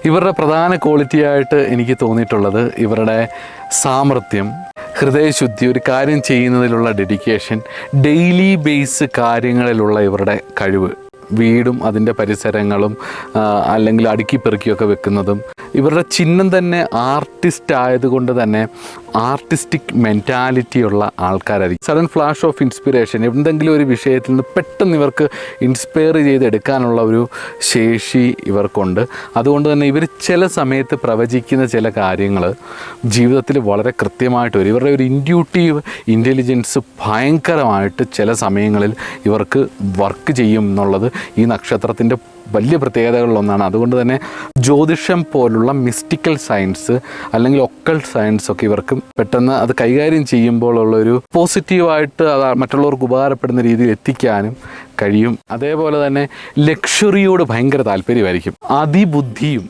ഇവരുടെ പ്രധാന ക്വാളിറ്റിയായിട്ട് എനിക്ക് തോന്നിയിട്ടുള്ളത് ഇവരുടെ സാമർത്ഥ്യം, ഹൃദയശുദ്ധി, ഒരു കാര്യം ചെയ്യുന്നതിലുള്ള ഡെഡിക്കേഷൻ, ഡെയിലി ബേസ് കാര്യങ്ങളിലുള്ള ഇവരുടെ കഴിവ്, വീടും അതിൻ്റെ പരിസരങ്ങളും അല്ലെങ്കിൽ അടുക്കി പെറുക്കിയൊക്കെ വെക്കുന്നതും. ഇവരുടെ ചിഹ്നം തന്നെ ആർട്ടിസ്റ്റ് ആയതുകൊണ്ട് തന്നെ ആർട്ടിസ്റ്റിക് മെൻറ്റാലിറ്റിയുള്ള ആൾക്കാരായിരിക്കും. സഡൻ ഫ്ലാഷ് ഓഫ് ഇൻസ്പിറേഷൻ, എന്തെങ്കിലും ഒരു വിഷയത്തിൽ നിന്ന് പെട്ടെന്ന് ഇവർക്ക് ഇൻസ്പയർ ചെയ്തെടുക്കാനുള്ള ഒരു ശേഷി ഇവർക്കുണ്ട്. അതുകൊണ്ട് തന്നെ ഇവർ ചില സമയത്ത് പ്രവചിക്കുന്ന ചില കാര്യങ്ങൾ ജീവിതത്തിൽ വളരെ കൃത്യമായിട്ട് വരും. ഇവരുടെ ഒരു ഇൻഡ്യൂട്ടീവ് ഇൻ്റലിജൻസ് ഭയങ്കരമായിട്ട് ചില സമയങ്ങളിൽ ഇവർക്ക് വർക്ക് ചെയ്യും എന്നുള്ളത് ഈ നക്ഷത്രത്തിൻ്റെ വലിയ പ്രത്യേകതകളിലൊന്നാണ്. അതുകൊണ്ട് തന്നെ ജ്യോതിഷം പോലുള്ള മിസ്റ്റിക്കൽ സയൻസ് അല്ലെങ്കിൽ ഒക്കൾട്ട് സയൻസ് ഒക്കെ ഇവർക്ക് പെട്ടെന്ന് അത് കൈകാര്യം ചെയ്യുമ്പോഴുള്ളൊരു പോസിറ്റീവായിട്ട് അത് മറ്റുള്ളവർക്ക് ഉപകാരപ്പെടുന്ന രീതിയിൽ എത്തിക്കാനും കഴിയും. അതേപോലെ തന്നെ ലക്ഷറിയോട് ഭയങ്കര താല്പര്യമായിരിക്കും. അതിബുദ്ധിയും